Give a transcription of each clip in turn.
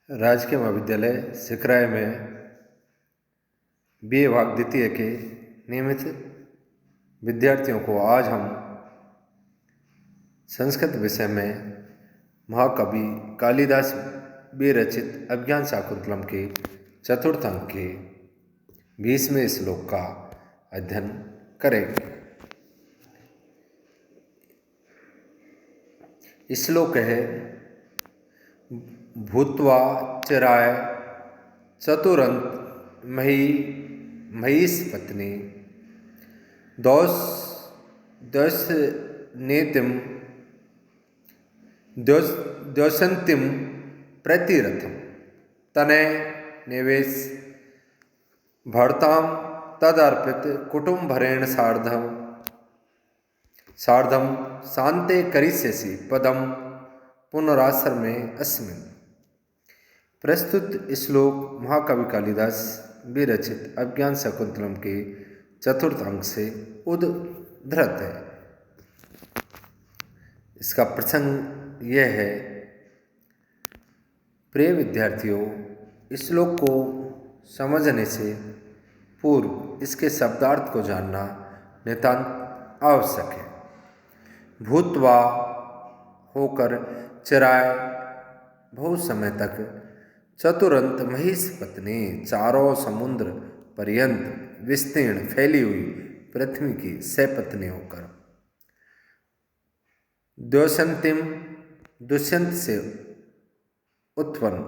राजकीय महाविद्यालय सिकराय में BA भाग द्वितीय के नियमित विद्यार्थियों को आज हम संस्कृत विषय में महाकवि कालिदास विरचित अभिज्ञान शाकुंतलम के चतुर्थ अंक के 20वें श्लोक का अध्ययन करेंगे। श्लोक है भूत्वा चिराय चतुरंत महिषपत्नी द्योषन्तीं प्रतिरथम तनय निवेश भर्तां तदर्पित कुटुम्भरेण सार्धम शान्ते करिष्यसि पदम पुनराश्रमे अस्मिन्। प्रस्तुत श्लोक महाकवि कालिदास विरचित अभिज्ञान शाकुंतलम के चतुर्थ अंक से उद्धृत है। इसका प्रसंग यह है, प्रिय विद्यार्थियों, श्लोक को समझने से पूर्व इसके शब्दार्थ को जानना नितांत आवश्यक है। भूत्वा होकर, चिराय बहुत समय तक, चतुरंत महिषपत्नी चारों समुद्र पर्यंत विस्तीर्ण फैली हुई पृथ्वी की सपत्नी होकर, द्योषन्तीम दुष्यंत से उत्पन्न,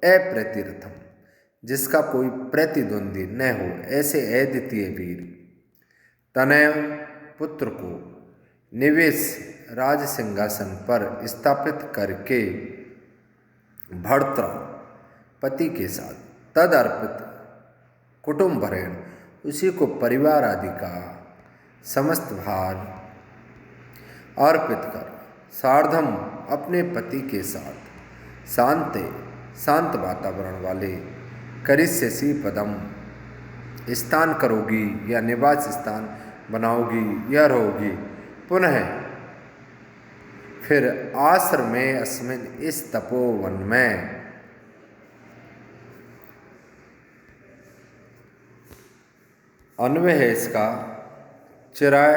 अप्रतिरथम जिसका कोई प्रतिद्वंदी न हो ऐसे अद्वितीय वीर, तनय पुत्र को निवेश राज सिंहासन पर स्थापित करके भर्तृ पति के साथ तदर्पित कुटुम्भरेण उसी को परिवार आदि का समस्त भार अर्पित कर, सार्धम अपने पति के साथ, शांत वातावरण वाले, करिष्यसि पदम स्थान करोगी या निवास स्थान बनाओगी या रहोगी, पुनः फिर आश्रम में अस्मिन इस तपोवन में। अन्वय है इसका, चिराय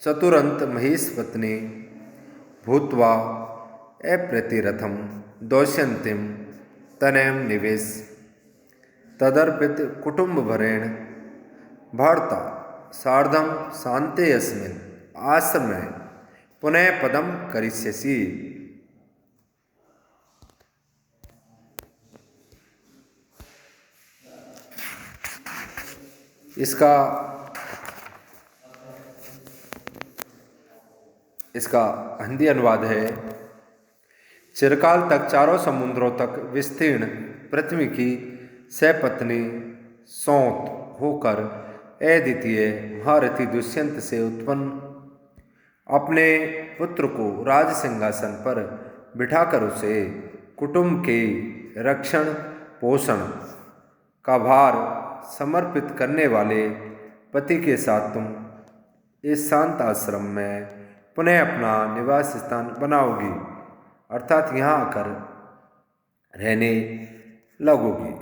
चतुरंत महिषपत्नी भूत्वा अप्रतिरथम द्योषन्तीं तनयं निवेश तदर्पित कुटुम्भरेण भर्ता सार्धम शान्ते अस्मिन् आश्रमे पुनः पदम करिष्यसि। इसका हिंदी अनुवाद है, चिरकाल तक चारों समुद्रों तक विस्तीर्ण पृथ्वी की सपत्नी सौत होकर अद्वितीय महारथी दुष्यंत से उत्पन्न अपने पुत्र को राज सिंहासन पर बिठाकर उसे कुटुंब के रक्षण पोषण का भार समर्पित करने वाले पति के साथ तुम इस शांत आश्रम में पुनः अपना निवास स्थान बनाओगी, अर्थात यहाँ आकर रहने लगोगी।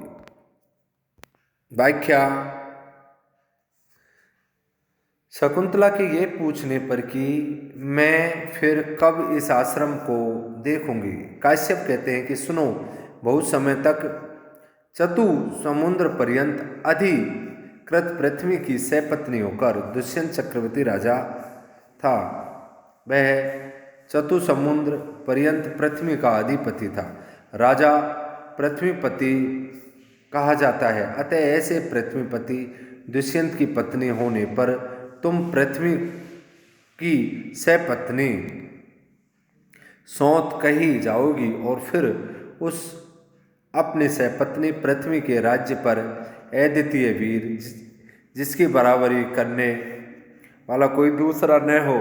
व्याख्या। शकुंतला के ये पूछने पर कि मैं फिर कब इस आश्रम को देखूंगी, काश्यप कहते हैं कि सुनो, बहुत समय तक चतु समुद्र पर्यंत अधिकृत पृथ्वी की सपत्नी होकर दुष्यंत चक्रवर्ती राजा था। वह चतु समुद्र पर्यंत पृथ्वी का अधिपति था। राजा पृथ्वीपति कहा जाता है, अतः ऐसे पृथ्वीपति दुष्यंत की पत्नी होने पर तुम पृथ्वी की सपत्नी सौत कही जाओगी और फिर उस अपनी सपत्नी पृथ्वी के राज्य पर अद्वितीय वीर, जिसकी बराबरी करने वाला कोई दूसरा न हो,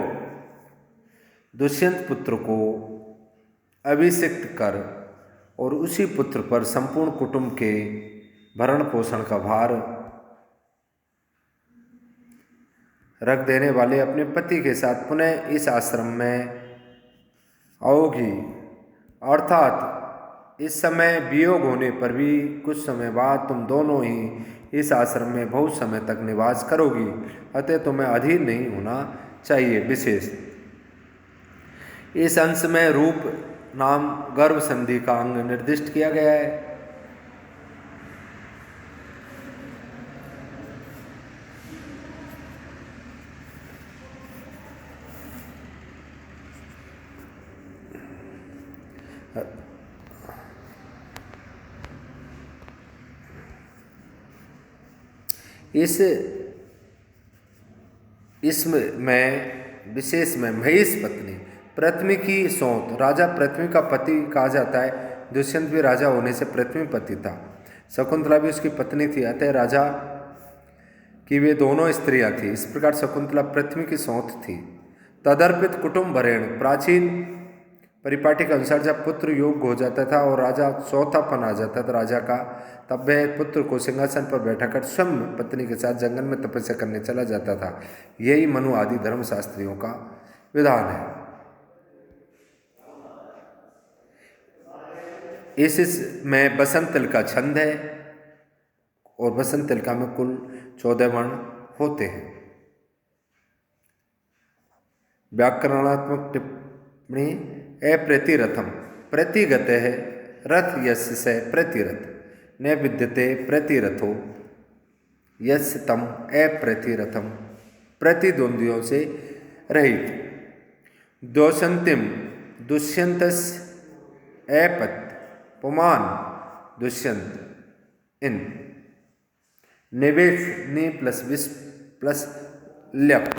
दुष्यंत पुत्र को अभिषिक्त कर और उसी पुत्र पर संपूर्ण कुटुंब के भरण पोषण का भार रख देने वाले अपने पति के साथ पुनः इस आश्रम में आओगी, अर्थात इस समय वियोग होने पर भी कुछ समय बाद तुम दोनों ही इस आश्रम में बहुत समय तक निवास करोगी, अतः तुम्हें अधीर नहीं होना चाहिए। विशेष इस अंश में रूप नाम गर्भ संधि का अंग निर्दिष्ट किया गया है। इसमें विशेष में महेश पत्नी पृथ्वी की सौत, राजा पृथ्वी का पति कहा जाता है। दुष्यंत भी राजा होने से पृथ्वी पति था, शकुंतला भी उसकी पत्नी थी, अतः राजा की वे दोनों स्त्रियां थी। इस प्रकार शकुंतला पृथ्वी की सौत थी। तदर्पित कुटुंब भरेण, प्राचीन परिपाटी के अनुसार जब पुत्र योग्य हो जाता था और राजा चौथापन आ जाता था राजा का, तब वह पुत्र को सिंहासन पर बैठाकर स्वयं पत्नी के साथ जंगल में तपस्या करने चला जाता था। यही मनु आदि धर्मशास्त्रियों का विधान है। इसमें बसंत तिल का छंद है और बसंत तिल का में कुल 14 वर्ण होते हैं। व्याकरणात्मक टिप्पणी अप्रतिरथम प्रतिगत है रथ यस्य से प्रतिरथ न विद्यते प्रतिरथो यस्य तम अप्रतिरथम प्रतिद्वंद्वियों से रहित। दोषंतिम दुष्यंतस अपत पुमान दुष्यंत इन निवेश नि प्लस विस प्लस ल्यप